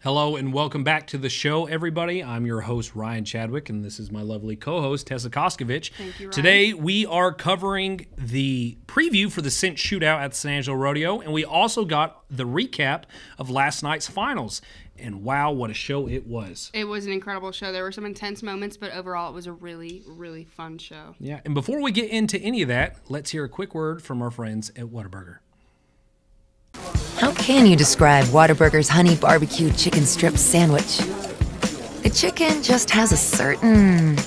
Hello and welcome back to the show, everybody. I'm your host, Ryan Chadwick, and this is my lovely co-host, Tessa Koskovich. Thank you, Ryan. Today, we are covering the preview for the Cinch Shootout at the San Angelo Rodeo, and we also got the recap of last night's finals. And wow, what a show it was. It was an incredible show. There were some intense moments, but overall, it was a really, really fun show. Yeah, and before we get into any of that, let's hear a quick word from our friends at Whataburger. How can you describe Whataburger's honey barbecue chicken strip sandwich? The chicken just has a certain...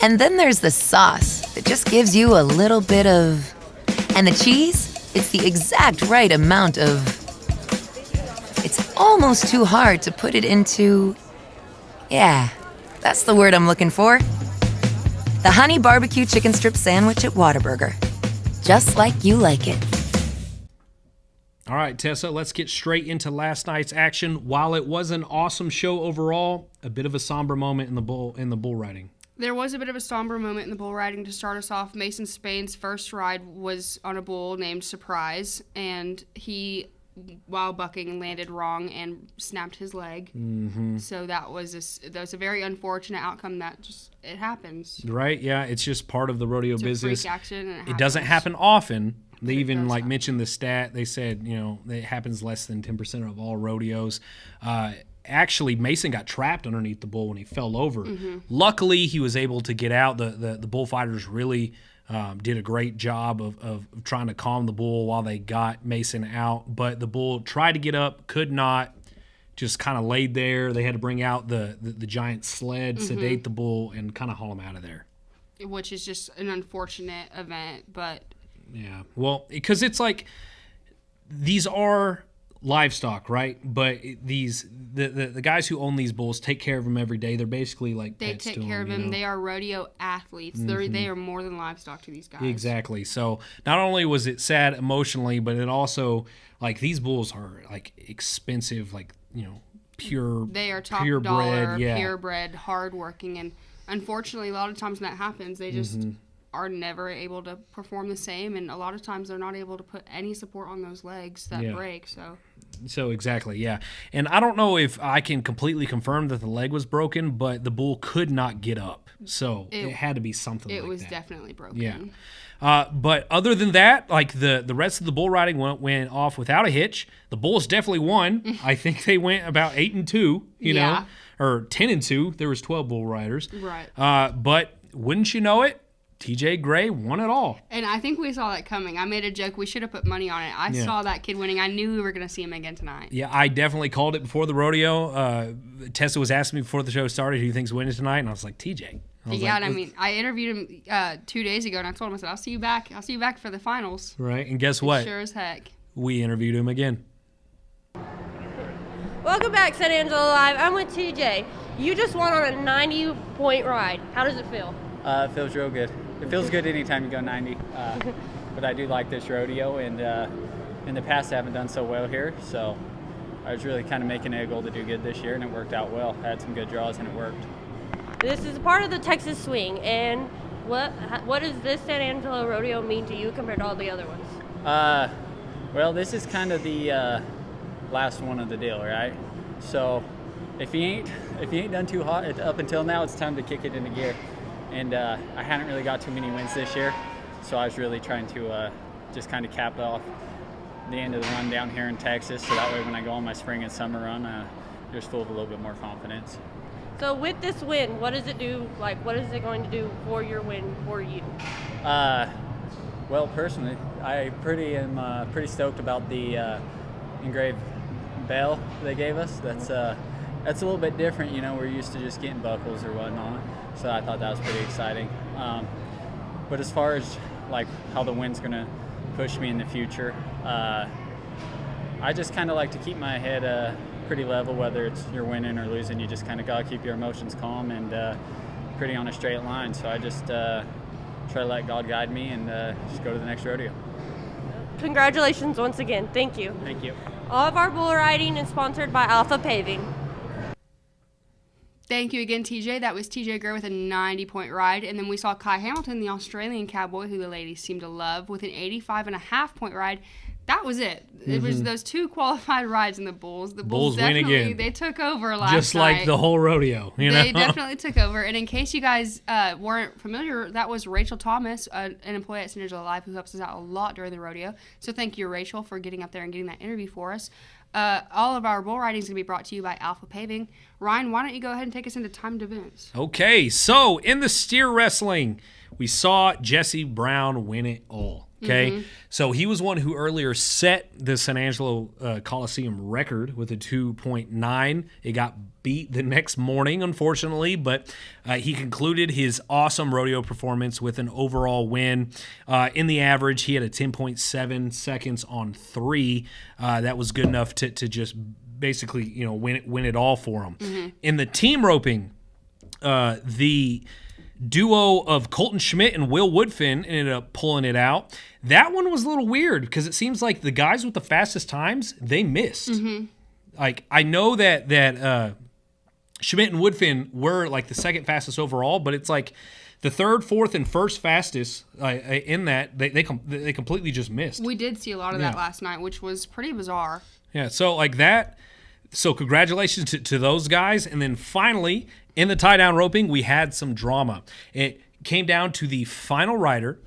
And then there's the sauce that just gives you a little bit of... And the cheese? It's the exact right amount of... It's almost too hard to put it into... Yeah, that's the word I'm looking for. The honey barbecue chicken strip sandwich at Whataburger. Just like you like it. All right, Tessa, let's get straight into last night's action. While it was an awesome show overall, a bit of a somber moment in the bull riding. There was a bit of a somber moment in the bull riding to start us off. Mason Spain's first ride was on a bull named Surprise, and he, while bucking, landed wrong and snapped his leg. Mm-hmm. So that was a very unfortunate outcome. It happens. Right? Yeah, it's just part of the rodeo it's business. A freak accident. And it doesn't happen often. They even mentioned the stat. They said, it happens less than 10% of all rodeos. Actually, Mason got trapped underneath the bull when he fell over. Mm-hmm. Luckily, he was able to get out. The bullfighters really did a great job of trying to calm the bull while they got Mason out. But the bull tried to get up, could not, just kind of laid there. They had to bring out the giant sled, mm-hmm. sedate the bull, and kind of haul him out of there. Which is just an unfortunate event, but... Yeah, well, because it's like these are livestock, right? But the guys who own these bulls take care of them every day. They're basically like they pets take to care them, of them. They are rodeo athletes. Mm-hmm. They are more than livestock to these guys. Exactly. So not only was it sad emotionally, but it also like these bulls are like expensive, like pure. They are top purebred, dollar, yeah. purebred, hardworking, and unfortunately, a lot of times when that happens, they just. Mm-hmm. are never able to perform the same, and a lot of times they're not able to put any support on those legs that break. So exactly, yeah. And I don't know if I can completely confirm that the leg was broken, but the bull could not get up. So it had to be something like that. It was definitely broken. Yeah. But other than that, like the rest of the bull riding went off without a hitch. The bulls definitely won. I think they went about 8-2, you know, or 10-2. There was 12 bull riders. Right. But wouldn't you know it? TJ Gray won it all. And I think we saw that coming. I made a joke. We should have put money on it. I saw that kid winning. I knew we were going to see him again tonight. Yeah, I definitely called it before the rodeo. Tessa was asking me before the show started who you think's winning tonight, and I was like, TJ. I interviewed him 2 days ago, and I told him, I said, I'll see you back. I'll see you back for the finals. Right, and guess what? Sure as heck. We interviewed him again. Welcome back, San Angelo Live. I'm with TJ. You just won on a 90-point ride. How does it feel? It feels real good. It feels good anytime you go 90, but I do like this rodeo, and in the past I haven't done so well here, so I was really kind of making it a goal to do good this year, and it worked out well. I had some good draws, and it worked. This is part of the Texas Swing, and what does this San Angelo Rodeo mean to you compared to all the other ones? Well, this is kind of the last one of the deal, right? So if you ain't done too hot up until now, it's time to kick it into gear. And I hadn't really got too many wins this year, so I was really trying to just kind of cap off the end of the run down here in Texas, so that way when I go on my spring and summer run, just full of a little bit more confidence. So with this win, what does it do? Like, what is it going to do for your win for you? Well, personally, I am pretty stoked about the engraved bell they gave us. That's a little bit different, we're used to just getting buckles or whatnot. So I thought that was pretty exciting. But as far as like how the win's gonna push me in the future, I just kind of like to keep my head pretty level, whether it's you're winning or losing. You just kind of gotta keep your emotions calm and pretty on a straight line. So I just try to let God guide me and just go to the next rodeo. Congratulations once again. Thank you. Thank you. All of our bull riding is sponsored by Alpha Paving. Thank you again, TJ. That was TJ Gray with a 90-point ride. And then we saw Kai Hamilton, the Australian cowboy, who the ladies seem to love, with an 85.5-point ride. that was it. It was those 2 qualified rides in the Bulls. The Bulls win definitely, again. they took over last Just night. like the whole rodeo, you know? They definitely took over. And in case you guys weren't familiar, that was Rachel Thomas, an employee at San Angelo Live, who helps us out a lot during the rodeo. So thank you, Rachel, for getting up there and getting that interview for us. All of our bull riding is going to be brought to you by Alpha Paving. Ryan, why don't you go ahead and take us into timed events? Okay, so in the steer wrestling, we saw Jesse Brown win it all. Okay, so he was one who earlier set the San Angelo Coliseum record with a 2.9. It got beat the next morning, unfortunately, but he concluded his awesome rodeo performance with an overall win. In the average, he had a 10.7 seconds on 3. That was good enough to just basically, win it all for him. In the team roping, the duo of Colton Schmidt and Will Woodfin ended up pulling it out. That one was a little weird because it seems like the guys with the fastest times, they missed. Like, I know that Schmidt and Woodfin were like the second fastest overall, but it's like the third, fourth, and first fastest in that, they completely just missed. We did see a lot of that last night, which was pretty bizarre. Yeah, so like that. So congratulations to those guys. And then finally, in the tie-down roping, we had some drama. It came down to the final rider,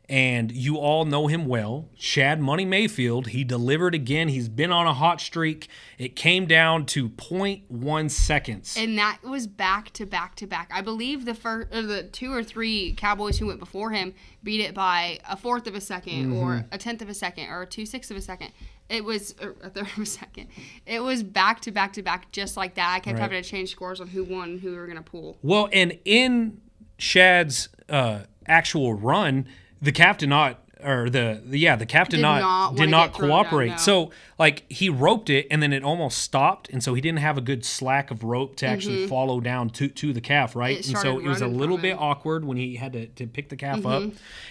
and you all know him well, Shad Money Mayfield. He delivered again. He's been on a hot streak. It came down to 0.1 seconds. And that was back to back to back. I believe the 2 or 3 Cowboys who went before him beat it by a fourth of a second or a tenth of a second or 2/6 of a second. It was a third of a second. It was back to back to back, just like that. I kept having to change scores on who won and who we were going to pull. Well, and in Shad's actual run, the calf did not, or the calf did not cooperate. Down, no. So like he roped it and then it almost stopped, and so he didn't have a good slack of rope to actually follow down to the calf, right? And so it was a little bit awkward when he had to pick the calf up.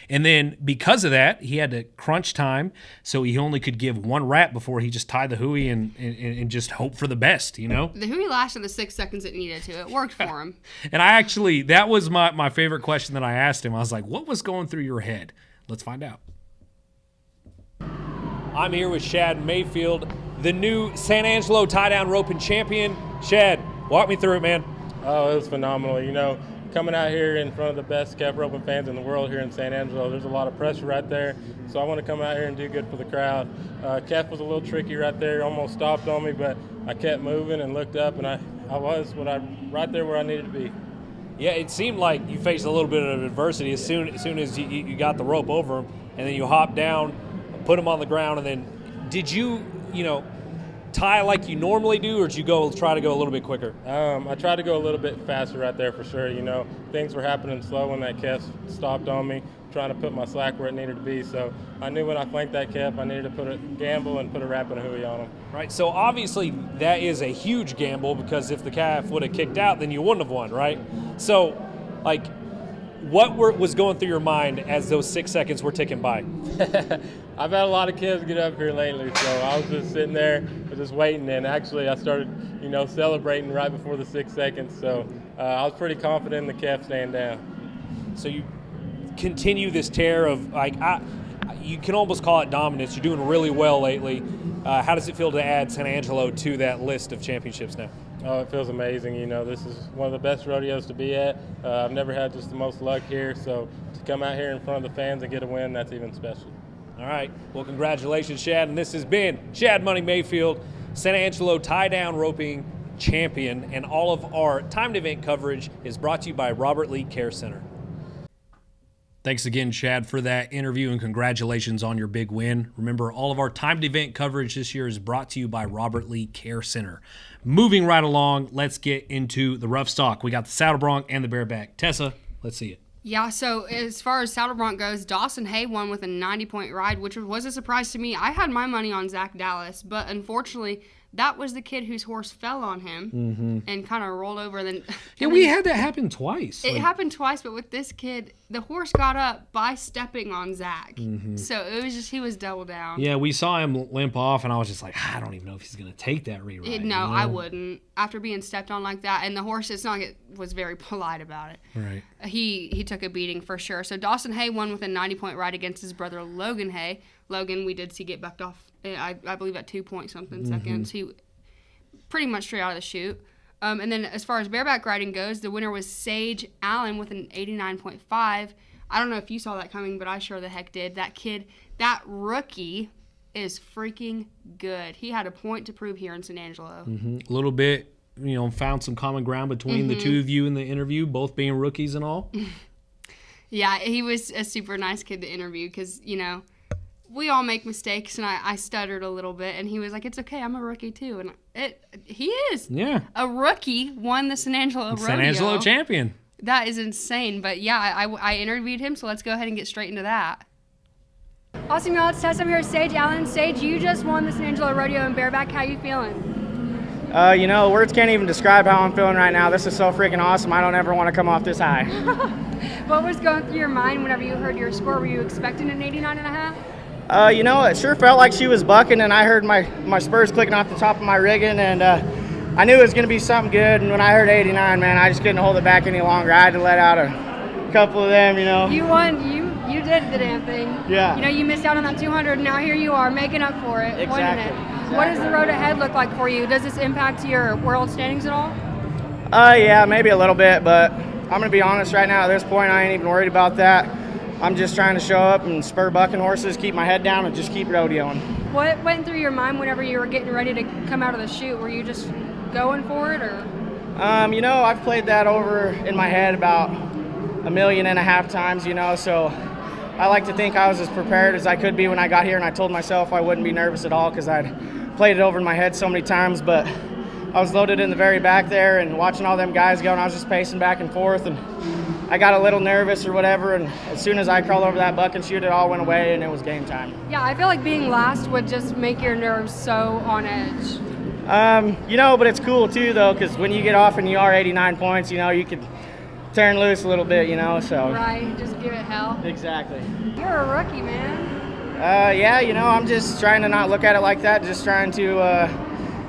And then because of that, he had to crunch time, so he only could give 1 wrap before he just tied the hooey and just hope for the best, you know? The hooey lasted the 6 seconds it needed to. It worked for him. And that was my favorite question that I asked him. I was like, what was going through your head? Let's find out. I'm here with Shad Mayfield, the new San Angelo tie-down roping champion. Shad, walk me through it, man. Oh, it was phenomenal. Coming out here in front of the best calf roping fans in the world here in San Angelo, there's a lot of pressure right there. So I want to come out here and do good for the crowd. Calf was a little tricky right there, almost stopped on me, but I kept moving and looked up, and I was right there where I needed to be. Yeah, it seemed like you faced a little bit of adversity as soon as you got the rope over him, and then you hopped down, put him on the ground, and then did you tie like you normally do, or did you try to go a little bit quicker? I tried to go a little bit faster right there for sure. Things were happening slow when that calf stopped on me, trying to put my slack where it needed to be. So I knew when I flanked that calf, I needed to put a gamble and put a wrap and a hooey on him. Right, so obviously that is a huge gamble, because if the calf would have kicked out, then you wouldn't have won, right? So, like, what was going through your mind as those 6 seconds were ticking by? I've had a lot of kids get up here lately, so I was just sitting there, just waiting, and actually I started, celebrating right before the 6 seconds. So I was pretty confident in the calf staying down. So you continue this tear of, you can almost call it dominance. You're doing really well lately. How does it feel to add San Angelo to that list of championships now? Oh, it feels amazing. This is one of the best rodeos to be at. I've never had just the most luck here, so to come out here in front of the fans and get a win, that's even special. All right. Well, congratulations, Shad. And this has been Shad Money Mayfield, San Angelo tie-down roping champion. And all of our timed event coverage is brought to you by Robert Lee Care Center. Thanks again, Shad, for that interview, and congratulations on your big win. Remember, all of our timed event coverage this year is brought to you by Robert Lee Care Center. Moving right along, let's get into the rough stock. We got the saddle bronc and the bareback. Tessa, let's see it. Yeah, so as far as saddle bronc goes, Dawson Hay won with a 90-point ride, which was a surprise to me. I had my money on Zach Dallas, but unfortunately, that was the kid whose horse fell on him and kind of rolled over. Yeah, we had that happen twice. It happened twice, but with this kid, the horse got up by stepping on Zach. So it was just, he was double down. Yeah, we saw him limp off, and I was just like, I don't even know if he's going to take that reride. No, I wouldn't. After being stepped on like that, and the horse, it's not like it was very polite about it. Right. He took a beating for sure. So Dawson Hay won with a 90-point ride against his brother Logan Hay. Logan, we did see get bucked off, I believe, at 2-point-something seconds. He pretty much straight out of the chute. And then as far as bareback riding goes, the winner was Sage Allen with an 89.5. I don't know if you saw that coming, but I sure the heck did. That kid, that rookie, is freaking good. He had a point to prove here in San Angelo. A little bit, found some common ground between the two of you in the interview, both being rookies and all. Yeah, he was a super nice kid to interview because, we all make mistakes, and I stuttered a little bit, and he was like, it's okay, I'm a rookie too. And he is. Yeah. A rookie won the San Angelo Rodeo. San Angelo champion. That is insane. But yeah, I interviewed him, so let's go ahead and get straight into that. Awesome, y'all. It's Tessa. I'm here with Sage Allen. Sage, you just won the San Angelo Rodeo in bareback. How you feeling? Words can't even describe how I'm feeling right now. This is so freaking awesome. I don't ever want to come off this high. What was going through your mind whenever you heard your score? Were you expecting an 89.5? It sure felt like she was bucking, and I heard my spurs clicking off the top of my rigging, and I knew it was going to be something good. And when I heard 89, man, I just couldn't hold it back any longer. I had to let out a couple of them, You won. You did the damn thing. Yeah. You missed out on that 200, and now here you are making up for it, winning it. What does the road ahead look like for you? Does this impact your world standings at all? Yeah, maybe a little bit, but I'm going to be honest right now. At this point, I ain't even worried about that. I'm just trying to show up and spur bucking horses, keep my head down, and just keep rodeoing. What went through your mind whenever you were getting ready to come out of the chute? Were you just going for it, or? I've played that over in my head about 1.5 million times, so I like to think I was as prepared as I could be when I got here, and I told myself I wouldn't be nervous at all because I'd played it over in my head so many times, but I was loaded in the very back there and watching all them guys go, and I was just pacing back and forth, and I got a little nervous or whatever, and as soon as I crawled over that buck and chute, it all went away, and it was game time. Yeah, I feel like being last would just make your nerves so on edge. But it's cool too, though, because when you get off and you are 89 points, you can turn loose a little bit, so. Right, just give it hell. Exactly. You're a rookie, man. I'm just trying to not look at it like that, just trying to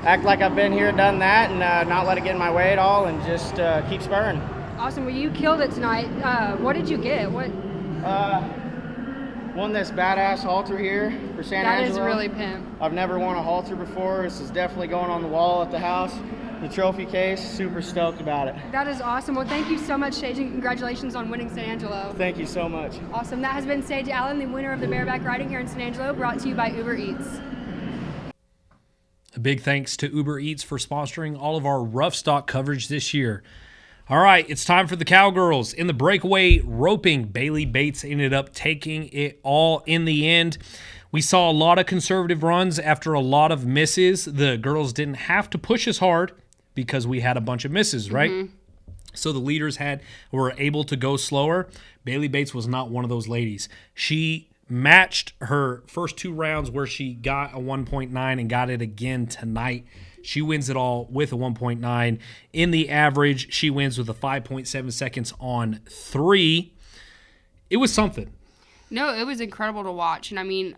act like I've been here, done that, and not let it get in my way at all, and just keep spurring. Awesome. Well, you killed it tonight. What did you get? What? Won this badass halter here for San Angelo. That is really pimp. I've never won a halter before. This is definitely going on the wall at the house. The trophy case, super stoked about it. That is awesome. Well, thank you so much, Sage, and congratulations on winning San Angelo. Thank you so much. Awesome. That has been Sage Allen, the winner of the bareback riding here in San Angelo, brought to you by Uber Eats. A big thanks to Uber Eats for sponsoring all of our rough stock coverage this year. All right, it's time for the Cowgirls. In the breakaway roping, Bailey Bates ended up taking it all in the end. We saw a lot of conservative runs after a lot of misses. The girls didn't have to push as hard because we had a bunch of misses, right? So the leaders were able to go slower. Bailey Bates was not one of those ladies. She matched her first 2 rounds where she got a 1.9 and got it again tonight. She wins it all with a 1.9. In the average, she wins with a 5.7 seconds on 3. It was something. No, it was incredible to watch. And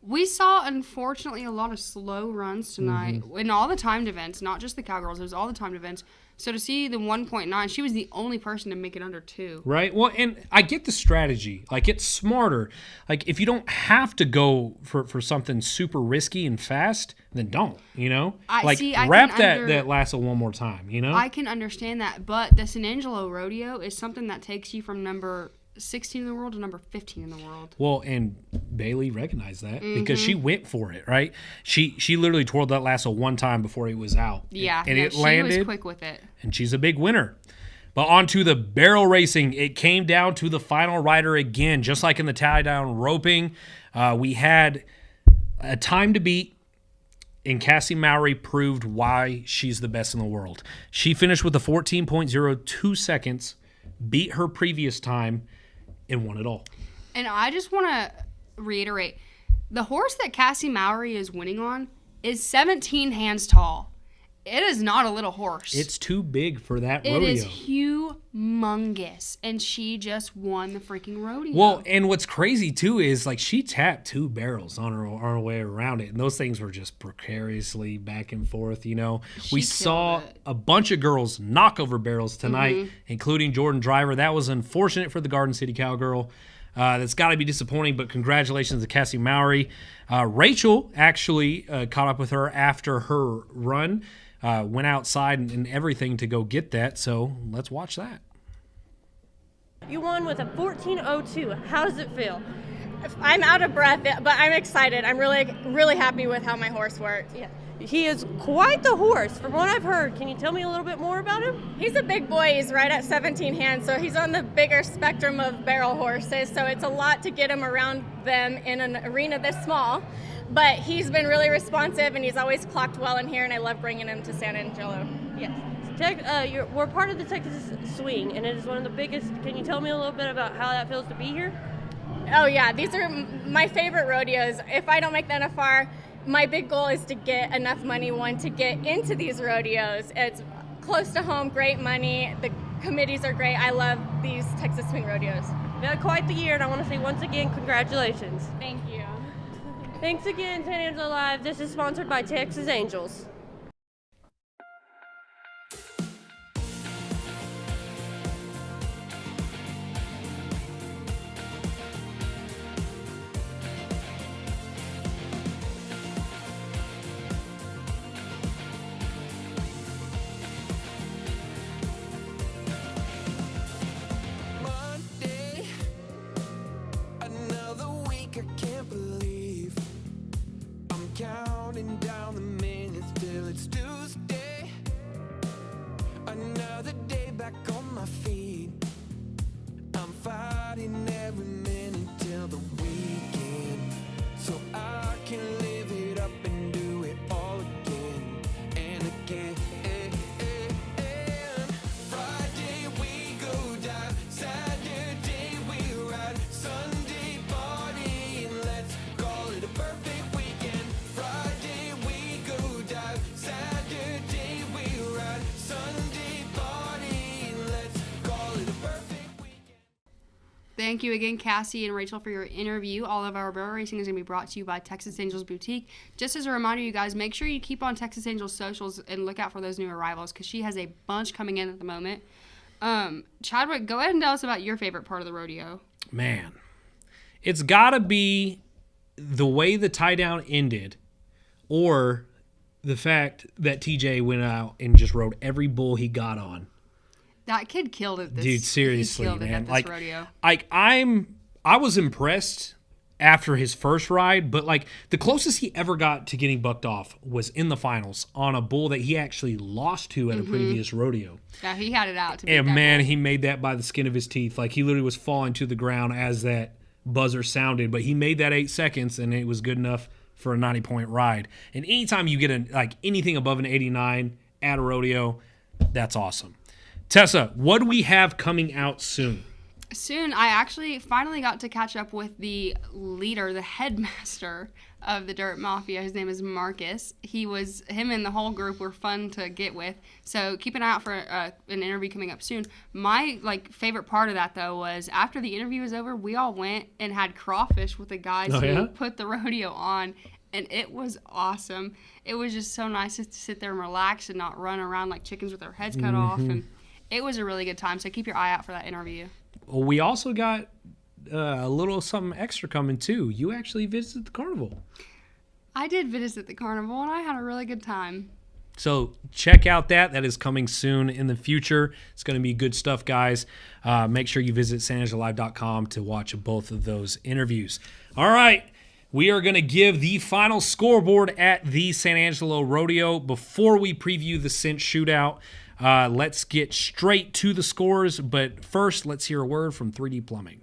we saw, unfortunately, a lot of slow runs tonight in all the timed events, not just the Cowgirls. It was all the timed events. So to see the 1.9, she was the only person to make it under 2. Right. Well, and I get the strategy. It's smarter. If you don't have to go for something super risky and fast, then don't, wrap that lasso one more time, I can understand that, but the San Angelo Rodeo is something that takes you from number 16 in the world to number 15 in the world. Well, and Bailey recognized that because she went for it, right? She literally twirled that lasso one time before it was out. Yeah, and it landed. She was quick with it. And she's a big winner. But on to the barrel racing. It came down to the final rider again, just like in the tie-down roping. We had a time to beat, and Kassie Mowry proved why she's the best in the world. She finished with a 14.02 seconds, beat her previous time, and won it all. And I just want to reiterate, the horse that Kassie Mowry is winning on is 17 hands tall. It is not a little horse. It's too big for that rodeo. It is humongous, and she just won the freaking rodeo. Well, and what's crazy too is like she tapped 2 barrels on her way around it, and those things were just precariously back and forth. We saw a bunch of girls knock over barrels tonight, including Jordan Driver. That was unfortunate for the Garden City Cowgirl. That's got to be disappointing, but congratulations to Kassie Mowry. Rachel actually caught up with her after her run. Went outside and everything to go get that, so let's watch that. You won with a 14:02. How does it feel? I'm out of breath, but I'm excited. I'm really, really happy with how my horse worked. Yeah. He is quite the horse, from what I've heard. Can you tell me a little bit more about him? He's a big boy. He's right at 17 hands, so he's on the bigger spectrum of barrel horses, so it's a lot to get him around them in an arena this small. But he's been really responsive, and he's always clocked well in here, and I love bringing him to San Angelo. Yes. We're part of the Texas Swing, and it is one of the biggest. Can you tell me a little bit about how that feels to be here? Oh, yeah. These are my favorite rodeos. If I don't make the NFR, my big goal is to get enough money, to get into these rodeos. It's close to home, great money. The committees are great. I love these Texas Swing rodeos. You've had quite the year, and I want to say once again, congratulations. Thank you. Thanks again, San Angelo Live. This is sponsored by Texas Angels. Monday, another week, I can't believe I'm counting down the minutes till it's Tuesday. Another day back on my feet. I'm fighting every minute till the weekend, so I can live it up and do it all again and again. Friday we go dive, Saturday we ride, Sunday party and let's call it a perfect weekend. Friday we go dive, Saturday we ride, Sunday party and let's call it a perfect weekend. Thank you again, Kassie and Rachel, for your interview. All of our barrel racing is going to be brought to you by Texas Angels Boutique. Just as a reminder, you guys, make sure you keep on Texas Angels socials and look out for those new arrivals because she has a bunch coming in at the moment. Chadwick, go ahead and tell us about your favorite part of the rodeo. Man, it's got to be the way the tie down ended, or the fact that TJ went out and just rode every bull he got on. That kid killed it. Dude, seriously, he killed man. it at this rodeo. I was impressed after his first ride, but like the closest he ever got to getting bucked off was in the finals on a bull that he actually lost to at a previous rodeo. Yeah, he had it out to beat And that man, bull. he made that by the skin of his teeth. Like he literally was falling to the ground as that buzzer sounded, but he made that 8 seconds, and it was good enough for a 90-point ride. And anytime you get anything above an 89 at a rodeo, that's awesome. Tessa, what do we have coming out soon? Soon, I actually finally got to catch up with the leader, the headmaster of the Dirt Mafia. His name is Marcus. Him and the whole group were fun to get with. So keep an eye out for an interview coming up soon. My favorite part of that though was after the interview was over, we all went and had crawfish with the guys who put the rodeo on. And it was awesome. It was just so nice to sit there and relax and not run around like chickens with their heads cut off. And it was a really good time. So keep your eye out for that interview. Well, we also got a little something extra coming too. You actually visited the carnival. I did visit the carnival, and I had a really good time. So check out that. That is coming soon in the future. It's going to be good stuff, guys. Make sure you visit sanangelolive.com to watch both of those interviews. All right. We are going to give the final scoreboard at the San Angelo Rodeo. Before we preview the Cinch Shootout, let's get straight to the scores. But first, let's hear a word from 3D Plumbing.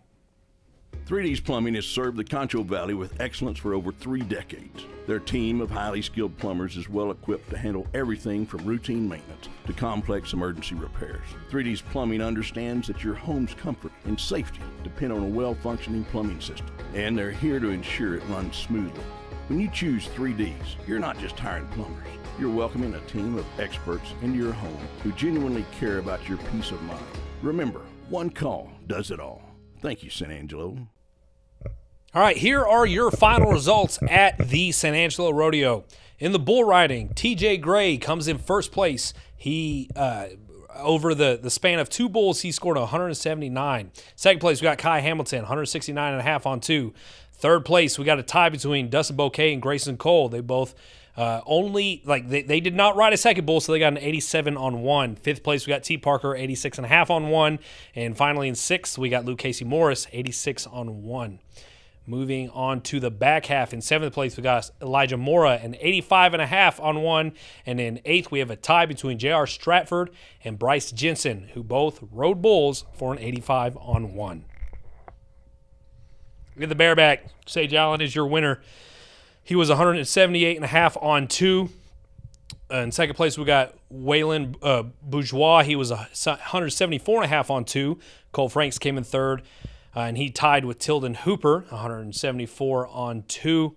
3D's Plumbing has served the Concho Valley with excellence for over 3 decades. Their team of highly skilled plumbers is well equipped to handle everything from routine maintenance to complex emergency repairs. 3D's Plumbing understands that your home's comfort and safety depend on a well-functioning plumbing system, and they're here to ensure it runs smoothly. When you choose 3Ds, you're not just hiring plumbers. You're welcoming a team of experts into your home who genuinely care about your peace of mind. Remember, one call does it all. Thank you, San Angelo. All right, here are your final results at the San Angelo Rodeo. In the bull riding, TJ Gray comes in first place. He, over the span of 2 bulls, he scored 179. Second place, we got Kai Hamilton, 169.5 on 2. Third place, we got a tie between Dustin Bouquet and Grayson Cole. They both they did not ride a second bull, so they got an 87 on 1. Fifth place, we got T. Parker, 86.5 on 1. And finally in sixth, we got Luke Casey Morris, 86 on 1. Moving on to the back half. In seventh place, we got Elijah Mora, an 85.5 on 1. And in eighth, we have a tie between J.R. Stratford and Bryce Jensen, who both rode bulls for an 85 on 1. Look at the bareback. Sage Allen is your winner. He was 178.5 on 2. In second place, we got Waylon Bourgeois. He was 174.5 on 2. Cole Franks came in third. And he tied with Tilden Hooper, 174 on 2.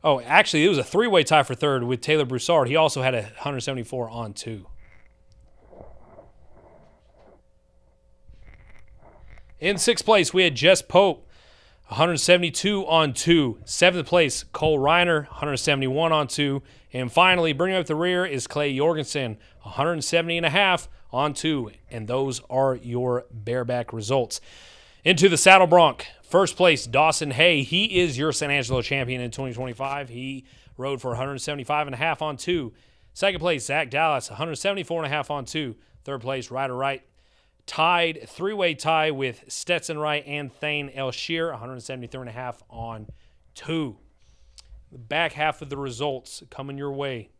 Oh, actually, it was a 3-way tie for third with Taylor Broussard. He also had 174 on 2. In sixth place, we had Jess Pope, 172 on 2. Seventh place, Cole Reiner, 171 on 2. And finally, bringing up the rear is Clay Jorgensen, 170.5 on 2. And those are your bareback results. Into the saddle bronc. First place, Dawson Hay. He is your San Angelo champion in 2025. He rode for 175.5 on 2. Second place, Zach Dallas, 174.5 on 2. Third place, Ryder Wright. Tied, 3-way tie with Stetson Wright and Thane Elshear, 173.5 on 2. The back half of the results coming your way.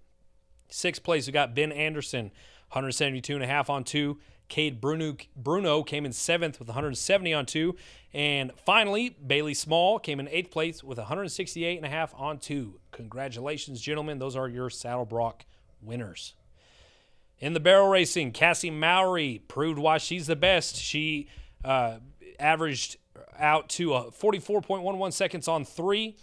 Sixth place, we got Ben Anderson, 172.5 on 2. Cade Bruno came in seventh with 170 on 2. And finally, Bailey Small came in eighth place with 168.5 on 2. Congratulations, gentlemen. Those are your Saddle Bronc winners. In the barrel racing, Kassie Mowry proved why she's the best. She averaged out to 44.11 seconds on 3.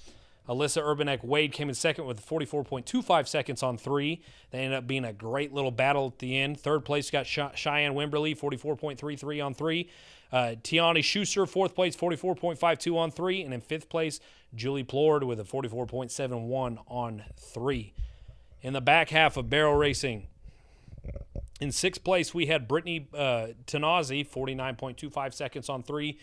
Alyssa Urbanek Wade came in second with 44.25 seconds on 3. They ended up being a great little battle at the end. Third place got Cheyenne Wimberly, 44.33 on 3. Tiani Schuster, fourth place, 44.52 on 3. And in fifth place, Julie Plord with a 44.71 on 3. In the back half of barrel racing, in sixth place, we had Brittany Tanazzi, 49.25 seconds on 3.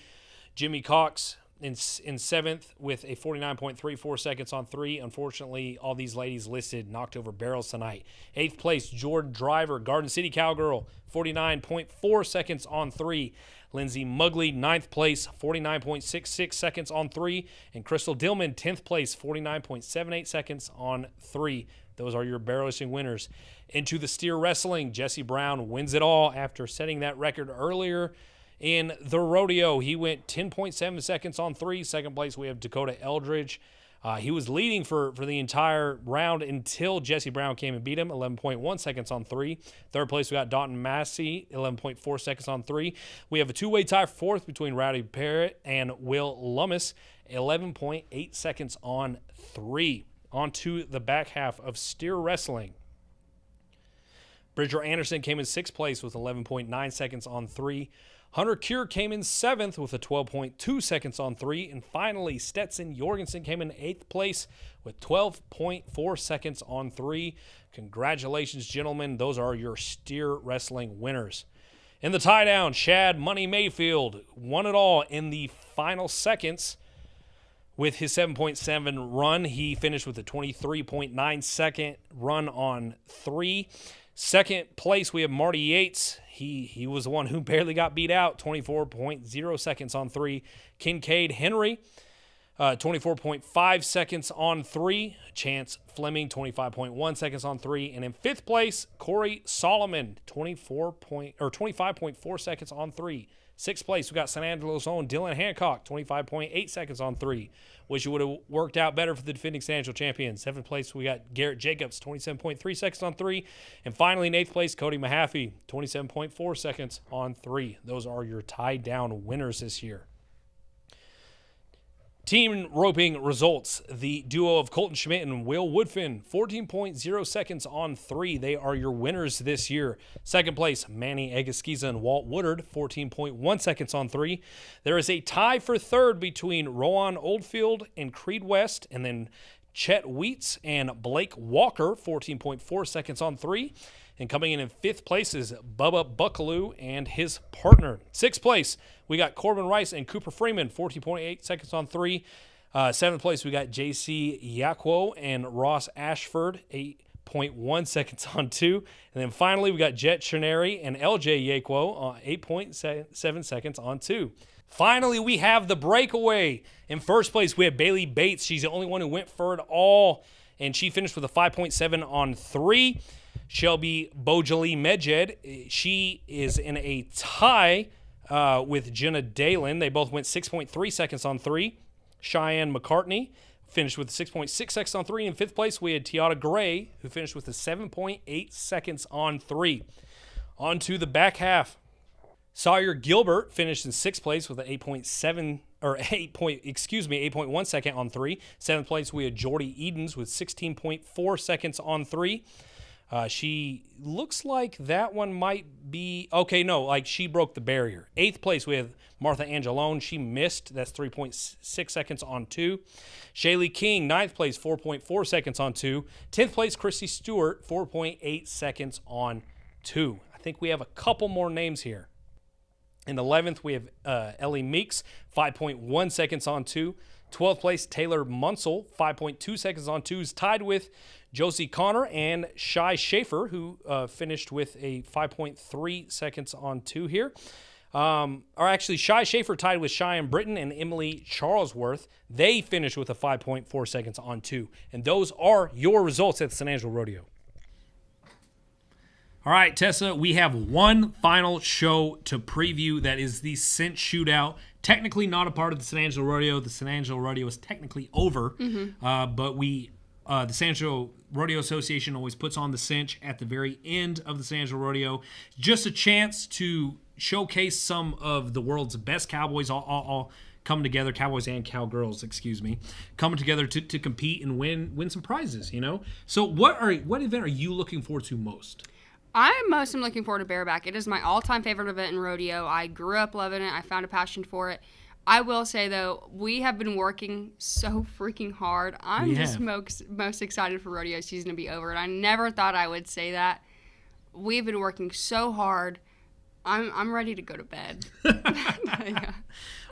Jimmy Cox in seventh with a 49.34 seconds on 3. Unfortunately, all these ladies listed knocked over barrels tonight. Eighth place, Jordan Driver, Garden City Cowgirl, 49.4 seconds on 3. Lindsay Mugley, ninth place, 49.66 seconds on 3. And Crystal Dillman, 10th place, 49.78 seconds on 3. Those are your barrel racing winners. Into the steer wrestling, Jesse Brown wins it all after setting that record earlier in the rodeo. He went 10.7 seconds on 3. Second place, we have Dakota Eldridge. He was leading for the entire round until Jesse Brown came and beat him, 11.1 seconds on 3. Third place, we got Dalton Massey, 11.4 seconds on 3. We have a 2-way tie fourth between Rowdy Parrott and Will Lummis, 11.8 seconds on 3. On to the back half of steer wrestling. Bridger Anderson came in sixth place with 11.9 seconds on 3. Hunter Cure came in seventh with a 12.2 seconds on 3. And finally, Stetson Jorgensen came in eighth place with 12.4 seconds on 3. Congratulations, gentlemen. Those are your steer wrestling winners. In the tie down, Shad Money Mayfield won it all in the final seconds. With his 7.7 run, he finished with a 23.9 second run on 3. Second place, we have Marty Yates. He was the one who barely got beat out, 24.0 seconds on 3. Kincaid Henry, 24.5 seconds on 3. Chance Fleming, 25.1 seconds on 3. And in fifth place, Corey Solomon, 25.4 seconds on 3. Sixth place, we got San Angelo's own Dylan Hancock, 25.8 seconds on 3. Wish it would have worked out better for the defending San Angelo champions. Seventh place, we got Garrett Jacobs, 27.3 seconds on 3. And finally, in eighth place, Cody Mahaffey, 27.4 seconds on 3. Those are your tied down winners this year. Team roping results. The duo of Colton Schmidt and Will Woodfin, 14.0 seconds on 3. They are your winners this year. Second place, Manny Agaskiza and Walt Woodard, 14.1 seconds on 3. There is a tie for third between Rowan Oldfield and Creed West, and then Chet Wheats and Blake Walker, 14.4 seconds on 3. And coming in fifth place is Bubba Buckaloo and his partner. Sixth place, we got Corbin Rice and Cooper Freeman, 14.8 seconds on 3. Seventh place, we got JC Yakwo and Ross Ashford, 8.1 seconds on 2. And then finally, we got Jet Chenary and LJ Yakwo, 8.7 seconds on 2. Finally, we have the breakaway. In first place, we have Bailey Bates. She's the only one who went for it all, and she finished with a 5.7 on 3. Shelby Bojali Medjed, she is in a tie with Jenna Dalen. They both went 6.3 seconds on 3. Cheyenne McCartney finished with 6.6 seconds on 3. In fifth place, we had Tiara Gray, who finished with a 7.8 seconds on 3. On to the back half. Sawyer Gilbert finished in sixth place with an 8.1 second on 3. Seventh place, we had Jordy Edens with 16.4 seconds on 3. She looks like that one might be okay. No, like she broke the barrier. Eighth place, we have Martha Angelone. She missed. That's 3.6 seconds on 2. Shaylee King, ninth place, 4.4 seconds on 2. 10th place, Christy Stewart, 4.8 seconds on 2. I think we have a couple more names here. In 11th, we have Ellie Meeks, 5.1 seconds on 2. 12th place, Taylor Munsell, 5.2 seconds on 2, is tied with Josie Connor and Shai Schaefer, who finished with a 5.3 seconds on 2 here. Or actually, Shai Schaefer tied with Cheyenne Britton and Emily Charlesworth. They finished with a 5.4 seconds on 2. And those are your results at the San Angelo Rodeo. All right, Tessa, we have one final show to preview. That is the Cinch Shootout. Technically not a part of the San Angelo Rodeo. The San Angelo Rodeo is technically over, but the San Angelo Rodeo Association always puts on the Cinch at the very end of the San Angelo Rodeo. Just a chance to showcase some of the world's best cowboys all come together, cowboys and cowgirls, coming together to compete and win some prizes, you know? So what event are you looking forward to most? I am looking forward to bareback. It is my all-time favorite event in rodeo. I grew up loving it. I found a passion for it. I will say, though, we have been working so freaking hard. I'm just most excited for rodeo season to be over, and I never thought I would say that. We've been working so hard. I'm ready to go to bed. Yeah.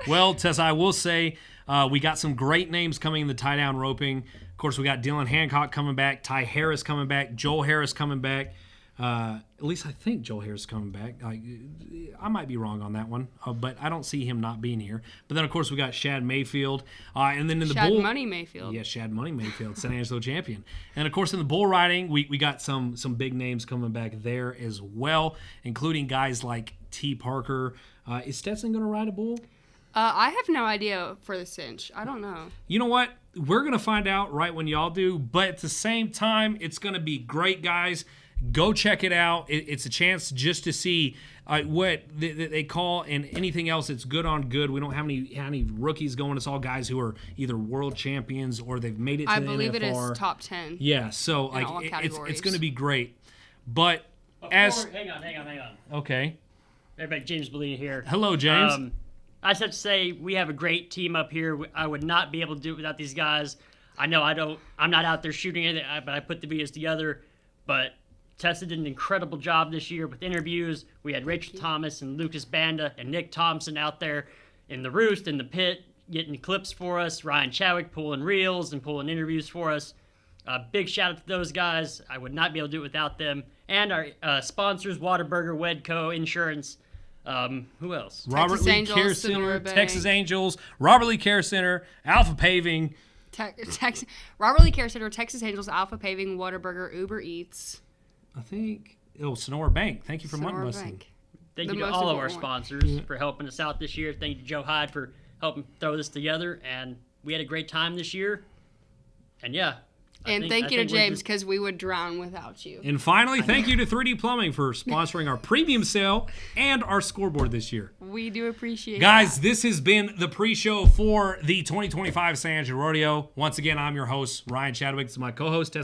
Well, Tessa, I will say we got some great names coming in the tie-down roping. Of course, we got Dylan Hancock coming back, Ty Harris coming back, Joel Harris coming back. At least I think Joel Harris is coming back. I might be wrong on that one, but I don't see him not being here. But then, of course, we got Shad Mayfield. And then in the Shad bull... Money Mayfield. Yeah, Shad Money Mayfield, San Angelo champion. And, of course, in the bull riding, we got some big names coming back there as well, including guys like T. Parker. Is Stetson going to ride a bull? I have no idea for the Cinch. I don't know. You know what? We're going to find out right when y'all do. But at the same time, it's going to be great, guys. Go check it out. It's a chance just to see what they call, and anything else that's good on good. We don't have any rookies going. It's all guys who are either world champions or they've made it to the NFR. I believe it is top 10. Yeah, so it's going to be great. But hang on. Okay. Everybody, James Bellini here. Hello, James. I just have to say we have a great team up here. I would not be able to do it without these guys. I know I'm not out there shooting it, but I put the videos together. But Tessa did an incredible job this year with interviews. We had Rachel Thomas and Lucas Banda and Nick Thompson out there in the roost, in the pit, getting clips for us. Ryan Chadwick pulling reels and pulling interviews for us. Big shout out to those guys. I would not be able to do it without them. And our sponsors, Whataburger, Wedco, Insurance. Who else? Robert Lee Care Center, Texas Angels, Robert Lee Care Center, Alpha Paving. Robert Lee Care Center, Texas Angels, Alpha Paving, Whataburger, Uber Eats. I think Sonora Bank. Thank you for money busting. Thank you to all of our sponsors for helping us out this year. Thank you to Joe Hyde for helping throw this together. And we had a great time this year. And yeah, And thank you to James, because we would drown without you. And finally, thank you to 3D Plumbing for sponsoring our premium sale and our scoreboard this year. We do appreciate it. Guys, this has been the pre-show for the 2025 San Angelo Rodeo. Once again, I'm your host, Ryan Chadwick. This is my co-host, Tessa.